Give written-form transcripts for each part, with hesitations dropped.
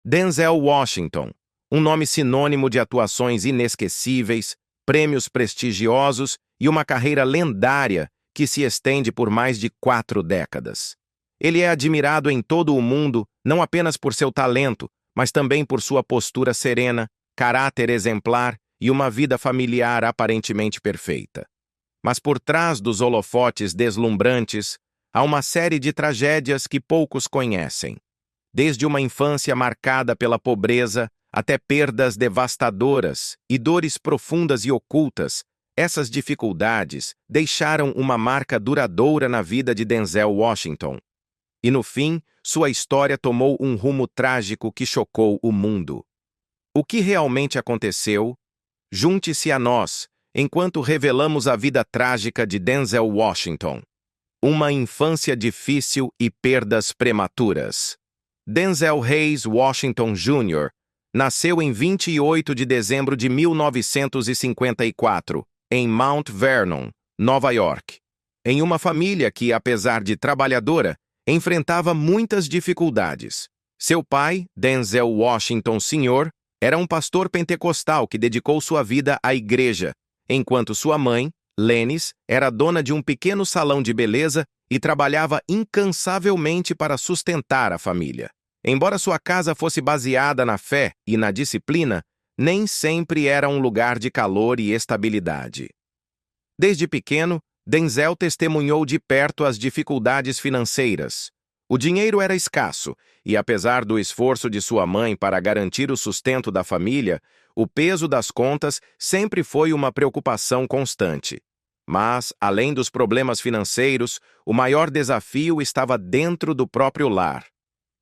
Denzel Washington, um nome sinônimo de atuações inesquecíveis, prêmios prestigiosos e uma carreira lendária que se estende por mais de 4 décadas. Ele é admirado em todo o mundo não apenas por seu talento, mas também por sua postura serena, caráter exemplar e uma vida familiar aparentemente perfeita. Mas por trás dos holofotes deslumbrantes, há uma série de tragédias que poucos conhecem. Desde uma infância marcada pela pobreza até perdas devastadoras e dores profundas e ocultas, essas dificuldades deixaram uma marca duradoura na vida de Denzel Washington. E no fim, sua história tomou um rumo trágico que chocou o mundo. O que realmente aconteceu? Junte-se a nós, enquanto revelamos a vida trágica de Denzel Washington. Uma infância difícil e perdas prematuras. Denzel Hayes Washington Jr. nasceu em 28 de dezembro de 1954, em Mount Vernon, Nova York, em uma família que, apesar de trabalhadora, enfrentava muitas dificuldades. Seu pai, Denzel Washington Sr., era um pastor pentecostal que dedicou sua vida à igreja, enquanto sua mãe, Lennis, era dona de um pequeno salão de beleza e trabalhava incansavelmente para sustentar a família. Embora sua casa fosse baseada na fé e na disciplina, nem sempre era um lugar de calor e estabilidade. Desde pequeno, Denzel testemunhou de perto as dificuldades financeiras. O dinheiro era escasso e, apesar do esforço de sua mãe para garantir o sustento da família, o peso das contas sempre foi uma preocupação constante. Mas, além dos problemas financeiros, o maior desafio estava dentro do próprio lar.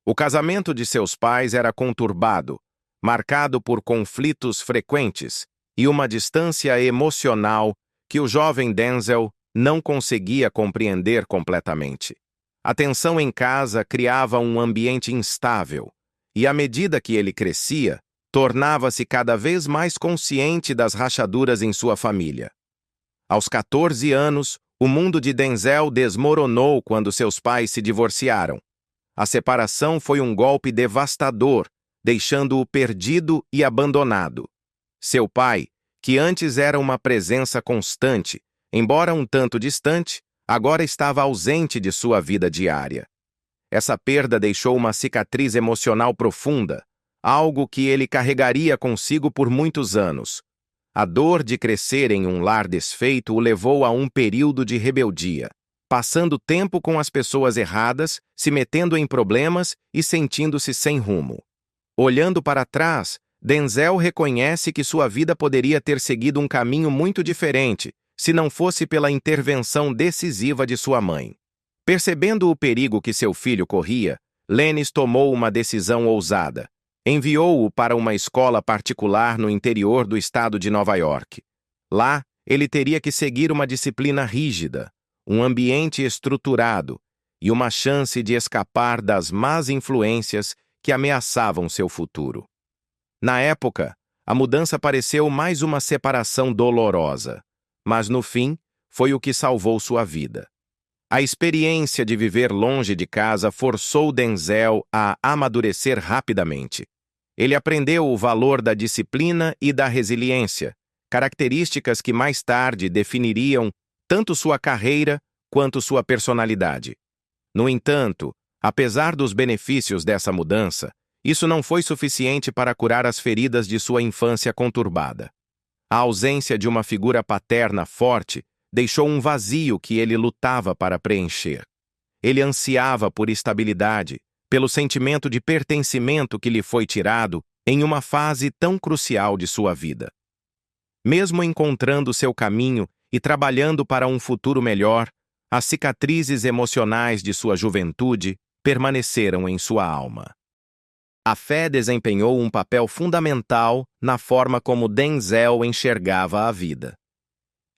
O casamento de seus pais era conturbado, marcado por conflitos frequentes e uma distância emocional que o jovem Denzel não conseguia compreender completamente. A tensão em casa criava um ambiente instável, e à medida que ele crescia, tornava-se cada vez mais consciente das rachaduras em sua família. Aos 14 anos, o mundo de Denzel desmoronou quando seus pais se divorciaram. A separação foi um golpe devastador, deixando-o perdido e abandonado. Seu pai, que antes era uma presença constante, embora um tanto distante, agora estava ausente de sua vida diária. Essa perda deixou uma cicatriz emocional profunda, algo que ele carregaria consigo por muitos anos. A dor de crescer em um lar desfeito o levou a um período de rebeldia, passando tempo com as pessoas erradas, se metendo em problemas e sentindo-se sem rumo. Olhando para trás, Denzel reconhece que sua vida poderia ter seguido um caminho muito diferente, se não fosse pela intervenção decisiva de sua mãe. Percebendo o perigo que seu filho corria, Lennis tomou uma decisão ousada. Enviou-o para uma escola particular no interior do estado de Nova York. Lá, ele teria que seguir uma disciplina rígida, um ambiente estruturado e uma chance de escapar das más influências que ameaçavam seu futuro. Na época, a mudança pareceu mais uma separação dolorosa, mas no fim, foi o que salvou sua vida. A experiência de viver longe de casa forçou Denzel a amadurecer rapidamente. Ele aprendeu o valor da disciplina e da resiliência, características que mais tarde definiriam tanto sua carreira quanto sua personalidade. No entanto, apesar dos benefícios dessa mudança, isso não foi suficiente para curar as feridas de sua infância conturbada. A ausência de uma figura paterna forte deixou um vazio que ele lutava para preencher. Ele ansiava por estabilidade, pelo sentimento de pertencimento que lhe foi tirado em uma fase tão crucial de sua vida. Mesmo encontrando seu caminho e trabalhando para um futuro melhor, as cicatrizes emocionais de sua juventude permaneceram em sua alma. A fé desempenhou um papel fundamental na forma como Denzel enxergava a vida.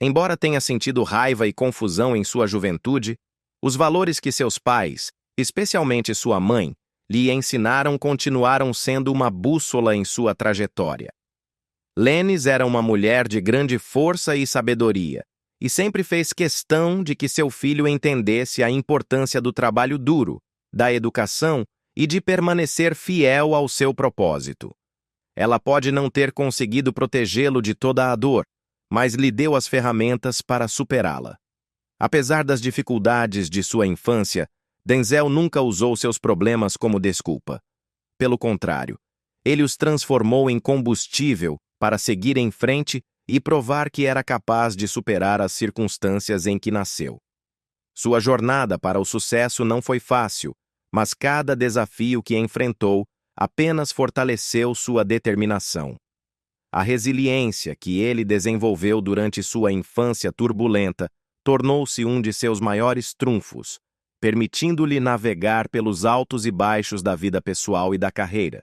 Embora tenha sentido raiva e confusão em sua juventude, os valores que seus pais, especialmente sua mãe, lhe ensinaram continuaram sendo uma bússola em sua trajetória. Lennis era uma mulher de grande força e sabedoria, e sempre fez questão de que seu filho entendesse a importância do trabalho duro, da educação e de permanecer fiel ao seu propósito. Ela pode não ter conseguido protegê-lo de toda a dor, mas lhe deu as ferramentas para superá-la. Apesar das dificuldades de sua infância, Denzel nunca usou seus problemas como desculpa. Pelo contrário, ele os transformou em combustível para seguir em frente e provar que era capaz de superar as circunstâncias em que nasceu. Sua jornada para o sucesso não foi fácil, mas cada desafio que enfrentou apenas fortaleceu sua determinação. A resiliência que ele desenvolveu durante sua infância turbulenta tornou-se um de seus maiores trunfos, permitindo-lhe navegar pelos altos e baixos da vida pessoal e da carreira.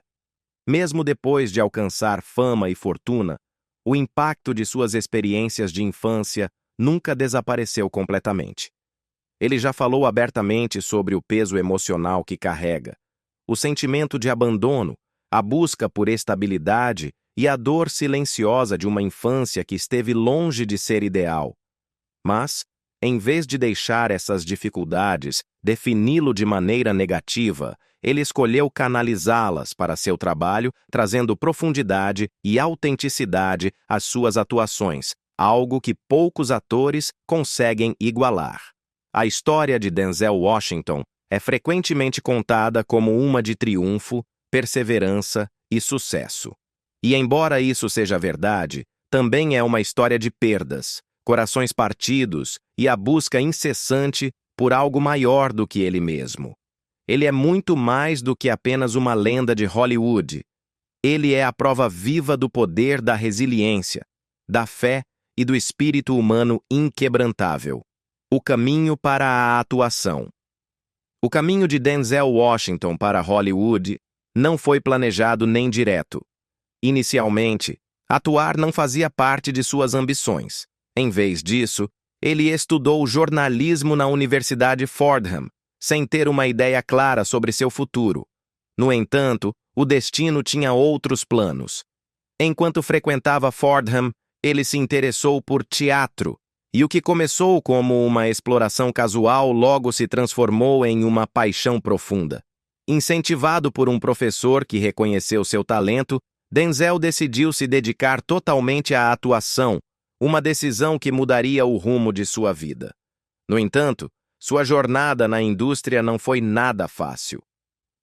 Mesmo depois de alcançar fama e fortuna, o impacto de suas experiências de infância nunca desapareceu completamente. Ele já falou abertamente sobre o peso emocional que carrega, o sentimento de abandono, a busca por estabilidade e a dor silenciosa de uma infância que esteve longe de ser ideal. Mas, em vez de deixar essas dificuldades defini-lo de maneira negativa, ele escolheu canalizá-las para seu trabalho, trazendo profundidade e autenticidade às suas atuações, algo que poucos atores conseguem igualar. A história de Denzel Washington é frequentemente contada como uma de triunfo, perseverança e sucesso. E embora isso seja verdade, também é uma história de perdas, corações partidos e a busca incessante por algo maior do que ele mesmo. Ele é muito mais do que apenas uma lenda de Hollywood. Ele é a prova viva do poder da resiliência, da fé e do espírito humano inquebrantável. O caminho para a atuação. O caminho de Denzel Washington para Hollywood não foi planejado nem direto. Inicialmente, atuar não fazia parte de suas ambições. Em vez disso, ele estudou jornalismo na Universidade Fordham, sem ter uma ideia clara sobre seu futuro. No entanto, o destino tinha outros planos. Enquanto frequentava Fordham, ele se interessou por teatro, e o que começou como uma exploração casual logo se transformou em uma paixão profunda. Incentivado por um professor que reconheceu seu talento, Denzel decidiu se dedicar totalmente à atuação, uma decisão que mudaria o rumo de sua vida. No entanto, sua jornada na indústria não foi nada fácil.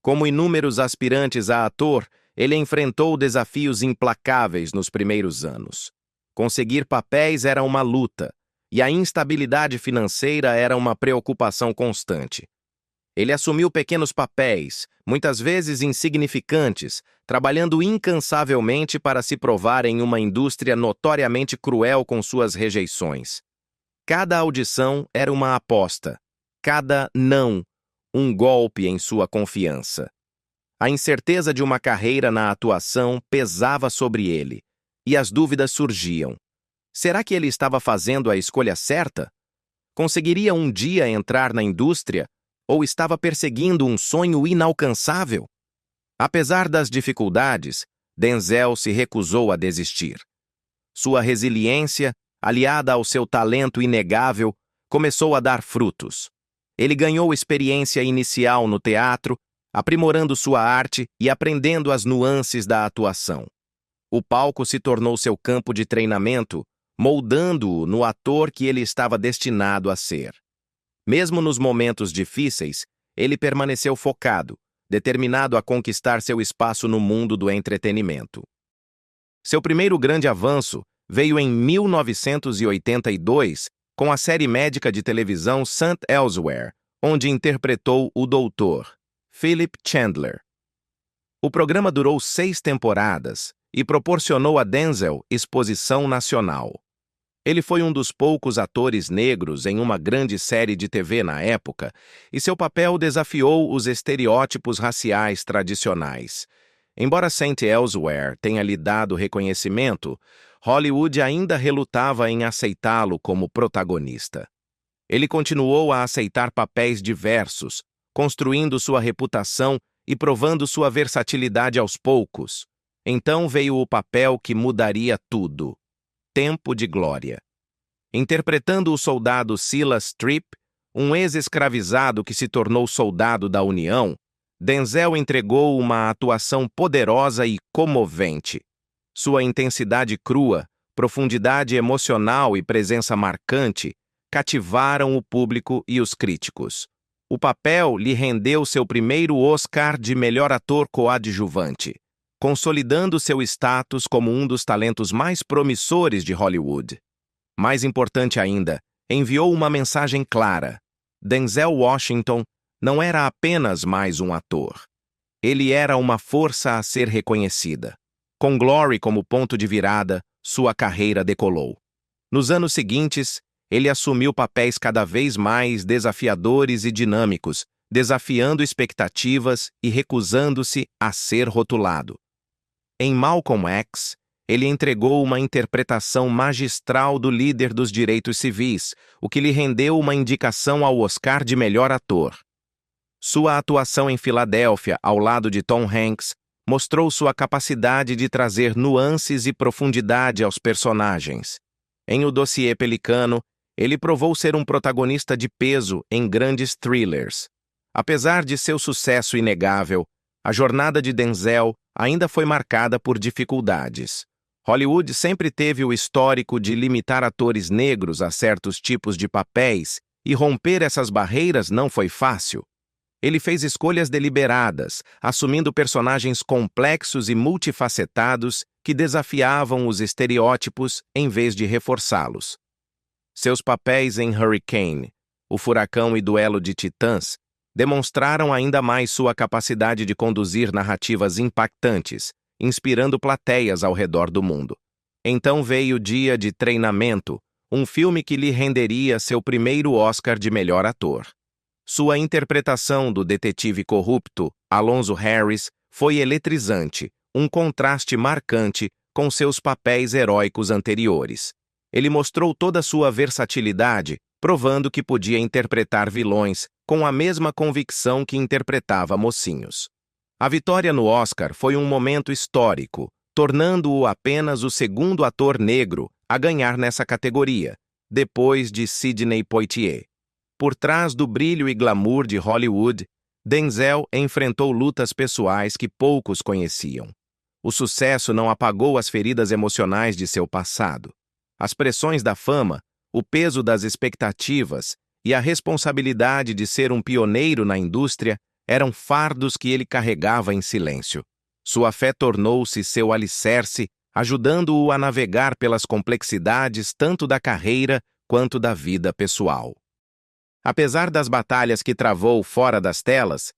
Como inúmeros aspirantes a ator, ele enfrentou desafios implacáveis nos primeiros anos. Conseguir papéis era uma luta, e a instabilidade financeira era uma preocupação constante. Ele assumiu pequenos papéis, muitas vezes insignificantes, trabalhando incansavelmente para se provar em uma indústria notoriamente cruel com suas rejeições. Cada audição era uma aposta, cada não, um golpe em sua confiança. A incerteza de uma carreira na atuação pesava sobre ele, e as dúvidas surgiam. Será que ele estava fazendo a escolha certa? Conseguiria um dia entrar na indústria? Ou estava perseguindo um sonho inalcançável? Apesar das dificuldades, Denzel se recusou a desistir. Sua resiliência, aliada ao seu talento inegável, começou a dar frutos. Ele ganhou experiência inicial no teatro, aprimorando sua arte e aprendendo as nuances da atuação. O palco se tornou seu campo de treinamento, moldando-o no ator que ele estava destinado a ser. Mesmo nos momentos difíceis, ele permaneceu focado, determinado a conquistar seu espaço no mundo do entretenimento. Seu primeiro grande avanço veio em 1982 com a série médica de televisão St. Elsewhere, onde interpretou o Dr. Philip Chandler. O programa durou 6 temporadas e proporcionou a Denzel exposição nacional. Ele foi um dos poucos atores negros em uma grande série de TV na época, e seu papel desafiou os estereótipos raciais tradicionais. Embora St. Elsewhere tenha lhe dado reconhecimento, Hollywood ainda relutava em aceitá-lo como protagonista. Ele continuou a aceitar papéis diversos, construindo sua reputação e provando sua versatilidade aos poucos. Então veio o papel que mudaria tudo: Tempo de Glória. Interpretando o soldado Silas Tripp, um ex-escravizado que se tornou soldado da União, Denzel entregou uma atuação poderosa e comovente. Sua intensidade crua, profundidade emocional e presença marcante cativaram o público e os críticos. O papel lhe rendeu seu primeiro Oscar de melhor ator coadjuvante, consolidando seu status como um dos talentos mais promissores de Hollywood. Mais importante ainda, enviou uma mensagem clara. Denzel Washington não era apenas mais um ator. Ele era uma força a ser reconhecida. Com Glory como ponto de virada, sua carreira decolou. Nos anos seguintes, ele assumiu papéis cada vez mais desafiadores e dinâmicos, desafiando expectativas e recusando-se a ser rotulado. Em Malcolm X, ele entregou uma interpretação magistral do líder dos direitos civis, o que lhe rendeu uma indicação ao Oscar de melhor ator. Sua atuação em Filadélfia, ao lado de Tom Hanks, mostrou sua capacidade de trazer nuances e profundidade aos personagens. Em O Dossiê Pelicano, ele provou ser um protagonista de peso em grandes thrillers. Apesar de seu sucesso inegável, a jornada de Denzel ainda foi marcada por dificuldades. Hollywood sempre teve o histórico de limitar atores negros a certos tipos de papéis, e romper essas barreiras não foi fácil. Ele fez escolhas deliberadas, assumindo personagens complexos e multifacetados que desafiavam os estereótipos em vez de reforçá-los. Seus papéis em Hurricane, O Furacão e Duelo de Titãs demonstraram ainda mais sua capacidade de conduzir narrativas impactantes, inspirando plateias ao redor do mundo. Então veio Dia de Treinamento, um filme que lhe renderia seu primeiro Oscar de melhor ator. Sua interpretação do detetive corrupto, Alonzo Harris, foi eletrizante, um contraste marcante com seus papéis heróicos anteriores. Ele mostrou toda sua versatilidade, provando que podia interpretar vilões com a mesma convicção que interpretava mocinhos. A vitória no Oscar foi um momento histórico, tornando-o apenas o segundo ator negro a ganhar nessa categoria, depois de Sidney Poitier. Por trás do brilho e glamour de Hollywood, Denzel enfrentou lutas pessoais que poucos conheciam. O sucesso não apagou as feridas emocionais de seu passado. As pressões da fama, o peso das expectativas e a responsabilidade de ser um pioneiro na indústria eram fardos que ele carregava em silêncio. Sua fé tornou-se seu alicerce, ajudando-o a navegar pelas complexidades tanto da carreira quanto da vida pessoal. Apesar das batalhas que travou fora das telas,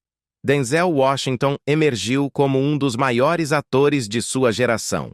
Denzel Washington emergiu como um dos maiores atores de sua geração.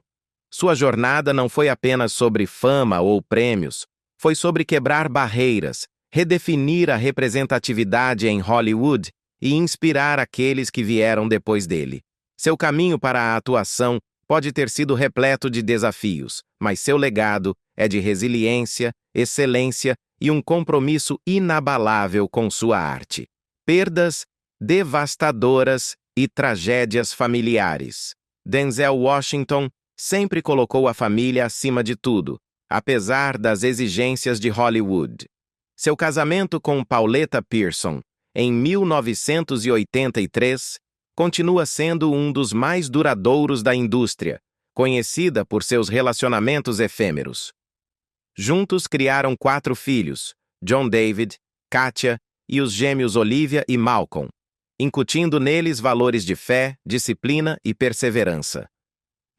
Sua jornada não foi apenas sobre fama ou prêmios, foi sobre quebrar barreiras, redefinir a representatividade em Hollywood e inspirar aqueles que vieram depois dele. Seu caminho para a atuação pode ter sido repleto de desafios, mas seu legado é de resiliência, excelência e um compromisso inabalável com sua arte. Perdas devastadoras e tragédias familiares. Denzel Washington sempre colocou a família acima de tudo, apesar das exigências de Hollywood. Seu casamento com Pauletta Pearson, em 1983, continua sendo um dos mais duradouros da indústria, conhecida por seus relacionamentos efêmeros. Juntos criaram 4 filhos, John David, Katia e os gêmeos Olivia e Malcolm, incutindo neles valores de fé, disciplina e perseverança.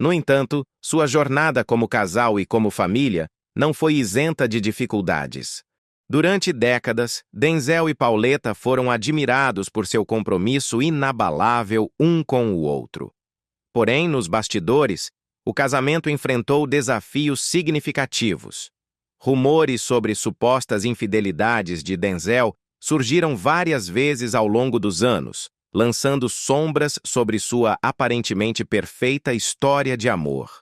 No entanto, sua jornada como casal e como família não foi isenta de dificuldades. Durante décadas, Denzel e Pauletta foram admirados por seu compromisso inabalável um com o outro. Porém, nos bastidores, o casamento enfrentou desafios significativos. Rumores sobre supostas infidelidades de Denzel surgiram várias vezes ao longo dos anos, lançando sombras sobre sua aparentemente perfeita história de amor.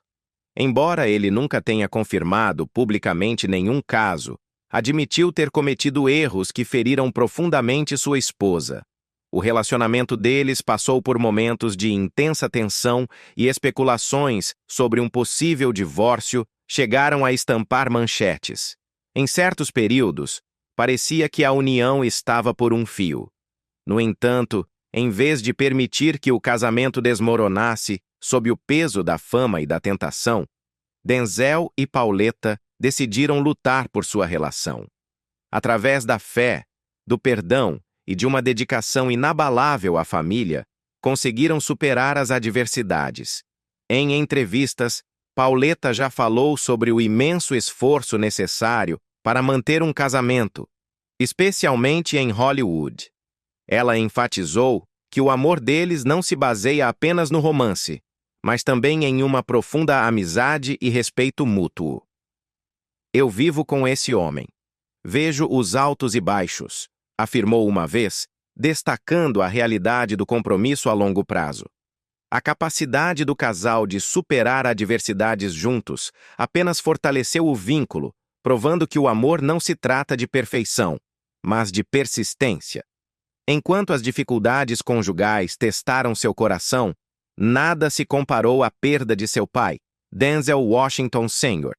Embora ele nunca tenha confirmado publicamente nenhum caso, admitiu ter cometido erros que feriram profundamente sua esposa. O relacionamento deles passou por momentos de intensa tensão e especulações sobre um possível divórcio chegaram a estampar manchetes. Em certos períodos, parecia que a união estava por um fio. No entanto, Em vez de permitir que o casamento desmoronasse sob o peso da fama e da tentação, Denzel e Pauletta decidiram lutar por sua relação. Através da fé, do perdão e de uma dedicação inabalável à família, conseguiram superar as adversidades. Em entrevistas, Pauletta já falou sobre o imenso esforço necessário para manter um casamento, especialmente em Hollywood. Ela enfatizou que o amor deles não se baseia apenas no romance, mas também em uma profunda amizade e respeito mútuo. Eu vivo com esse homem. Vejo os altos e baixos, afirmou uma vez, destacando a realidade do compromisso a longo prazo. A capacidade do casal de superar adversidades juntos apenas fortaleceu o vínculo, provando que o amor não se trata de perfeição, mas de persistência. Enquanto as dificuldades conjugais testaram seu coração, nada se comparou à perda de seu pai, Denzel Washington Sr.,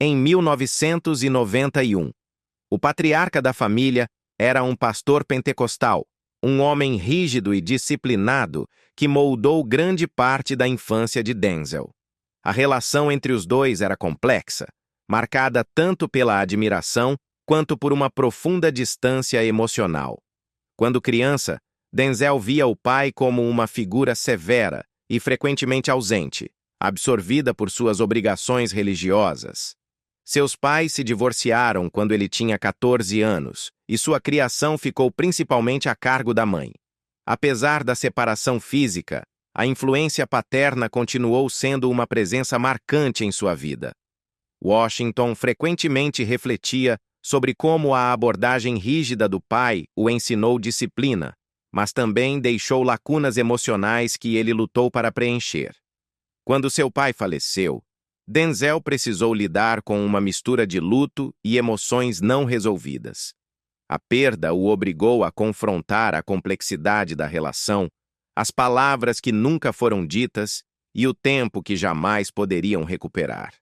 em 1991. O patriarca da família era um pastor pentecostal, um homem rígido e disciplinado que moldou grande parte da infância de Denzel. A relação entre os dois era complexa, marcada tanto pela admiração quanto por uma profunda distância emocional. Quando criança, Denzel via o pai como uma figura severa e frequentemente ausente, absorvida por suas obrigações religiosas. Seus pais se divorciaram quando ele tinha 14 anos, e sua criação ficou principalmente a cargo da mãe. Apesar da separação física, a influência paterna continuou sendo uma presença marcante em sua vida. Washington frequentemente refletia sobre como a abordagem rígida do pai o ensinou disciplina, mas também deixou lacunas emocionais que ele lutou para preencher. Quando seu pai faleceu, Denzel precisou lidar com uma mistura de luto e emoções não resolvidas. A perda o obrigou a confrontar a complexidade da relação, as palavras que nunca foram ditas e o tempo que jamais poderiam recuperar.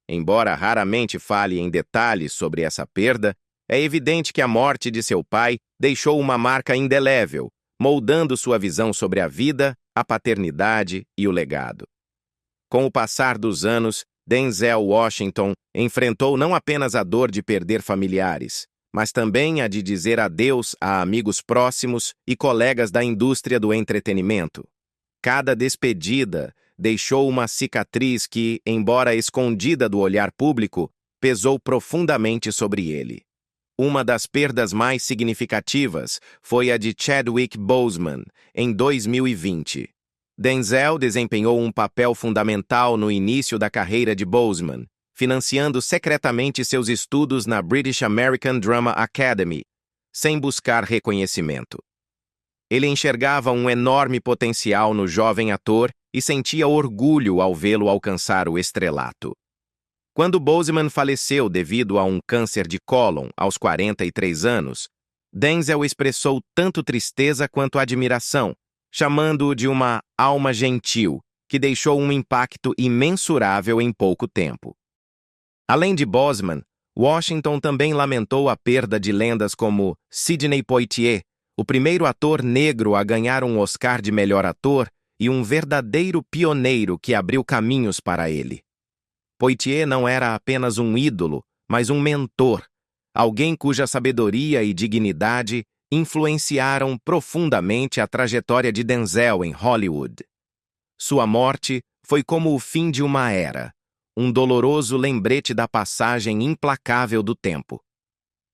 Embora raramente fale em detalhes sobre essa perda, é evidente que a morte de seu pai deixou uma marca indelével, moldando sua visão sobre a vida, a paternidade e o legado. Com o passar dos anos, Denzel Washington enfrentou não apenas a dor de perder familiares, mas também a de dizer adeus a amigos próximos e colegas da indústria do entretenimento. Cada despedida deixou uma cicatriz que, embora escondida do olhar público, pesou profundamente sobre ele. Uma das perdas mais significativas foi a de Chadwick Boseman, em 2020. Denzel desempenhou um papel fundamental no início da carreira de Boseman, financiando secretamente seus estudos na British American Drama Academy, sem buscar reconhecimento. Ele enxergava um enorme potencial no jovem ator e sentia orgulho ao vê-lo alcançar o estrelato. Quando Boseman faleceu devido a um câncer de cólon aos 43 anos, Denzel expressou tanto tristeza quanto admiração, chamando-o de uma alma gentil, que deixou um impacto imensurável em pouco tempo. Além de Boseman, Washington também lamentou a perda de lendas como Sidney Poitier, o primeiro ator negro a ganhar um Oscar de melhor ator e um verdadeiro pioneiro que abriu caminhos para ele. Poitier não era apenas um ídolo, mas um mentor, alguém cuja sabedoria e dignidade influenciaram profundamente a trajetória de Denzel em Hollywood. Sua morte foi como o fim de uma era, um doloroso lembrete da passagem implacável do tempo.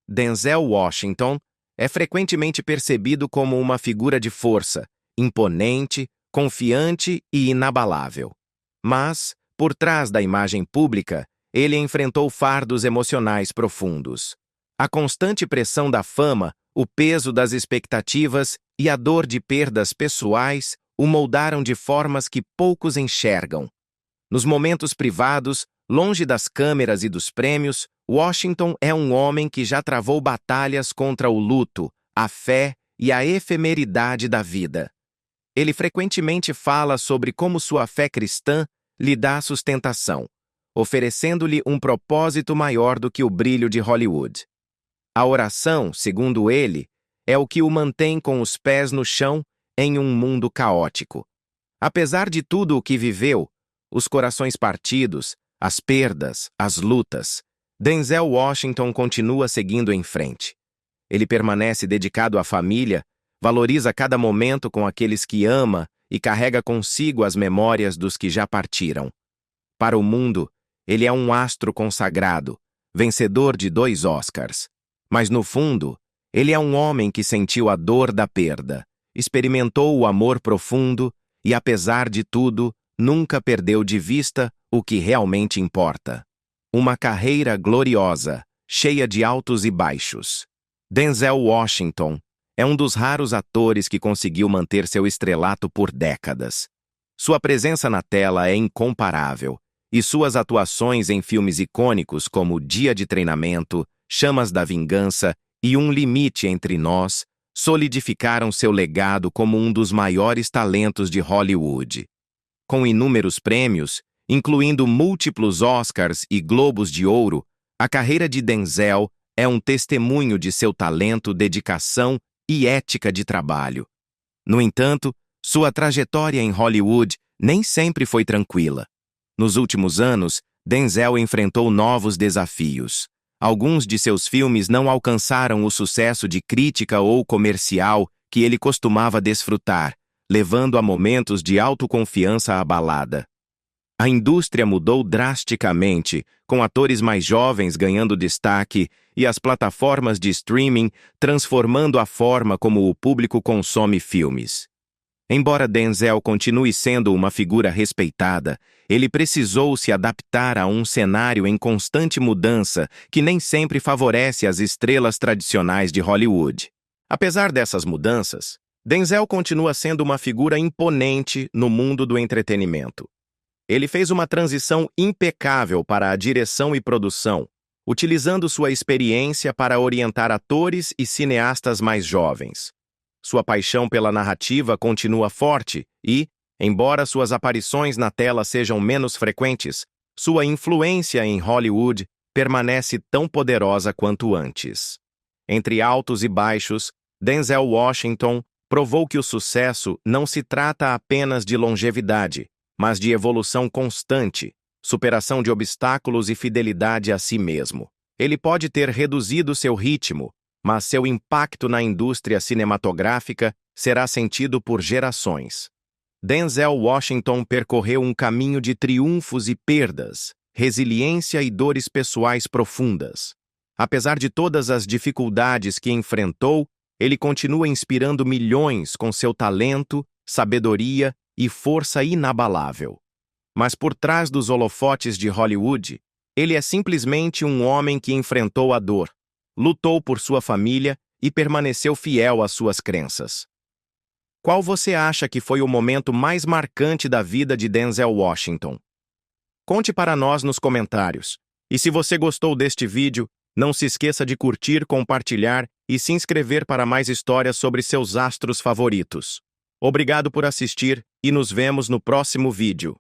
Denzel Washington é frequentemente percebido como uma figura de força, imponente, confiante e inabalável. Mas, por trás da imagem pública, ele enfrentou fardos emocionais profundos. A constante pressão da fama, o peso das expectativas e a dor de perdas pessoais o moldaram de formas que poucos enxergam. Nos momentos privados, longe das câmeras e dos prêmios, Washington é um homem que já travou batalhas contra o luto, a fé e a efemeridade da vida. Ele frequentemente fala sobre como sua fé cristã lhe dá sustentação, oferecendo-lhe um propósito maior do que o brilho de Hollywood. A oração, segundo ele, é o que o mantém com os pés no chão em um mundo caótico. Apesar de tudo o que viveu, os corações partidos, as perdas, as lutas, Denzel Washington continua seguindo em frente. Ele permanece dedicado à família, valoriza cada momento com aqueles que ama e carrega consigo as memórias dos que já partiram. Para o mundo, ele é um astro consagrado, vencedor de 2 Oscars. Mas no fundo, ele é um homem que sentiu a dor da perda, experimentou o amor profundo e, apesar de tudo, nunca perdeu de vista o que realmente importa. Uma carreira gloriosa, cheia de altos e baixos. Denzel Washington é um dos raros atores que conseguiu manter seu estrelato por décadas. Sua presença na tela é incomparável, e suas atuações em filmes icônicos como Dia de Treinamento, Chamas da Vingança e Um Limite Entre Nós solidificaram seu legado como um dos maiores talentos de Hollywood. Com inúmeros prêmios, incluindo múltiplos Oscars e Globos de Ouro, a carreira de Denzel é um testemunho de seu talento, dedicação e ética de trabalho. No entanto, sua trajetória em Hollywood nem sempre foi tranquila. Nos últimos anos, Denzel enfrentou novos desafios. Alguns de seus filmes não alcançaram o sucesso de crítica ou comercial que ele costumava desfrutar, levando a momentos de autoconfiança abalada. A indústria mudou drasticamente, com atores mais jovens ganhando destaque e as plataformas de streaming transformando a forma como o público consome filmes. Embora Denzel continue sendo uma figura respeitada, ele precisou se adaptar a um cenário em constante mudança que nem sempre favorece as estrelas tradicionais de Hollywood. Apesar dessas mudanças, Denzel continua sendo uma figura imponente no mundo do entretenimento. Ele fez uma transição impecável para a direção e produção, utilizando sua experiência para orientar atores e cineastas mais jovens. Sua paixão pela narrativa continua forte e, embora suas aparições na tela sejam menos frequentes, sua influência em Hollywood permanece tão poderosa quanto antes. Entre altos e baixos, Denzel Washington provou que o sucesso não se trata apenas de longevidade, mas de evolução constante, superação de obstáculos e fidelidade a si mesmo. Ele pode ter reduzido seu ritmo, mas seu impacto na indústria cinematográfica será sentido por gerações. Denzel Washington percorreu um caminho de triunfos e perdas, resiliência e dores pessoais profundas. Apesar de todas as dificuldades que enfrentou, ele continua inspirando milhões com seu talento, sabedoria e força inabalável. Mas por trás dos holofotes de Hollywood, ele é simplesmente um homem que enfrentou a dor, lutou por sua família e permaneceu fiel às suas crenças. Qual você acha que foi o momento mais marcante da vida de Denzel Washington? Conte para nós nos comentários. E se você gostou deste vídeo, não se esqueça de curtir, compartilhar e se inscrever para mais histórias sobre seus astros favoritos. Obrigado por assistir e nos vemos no próximo vídeo.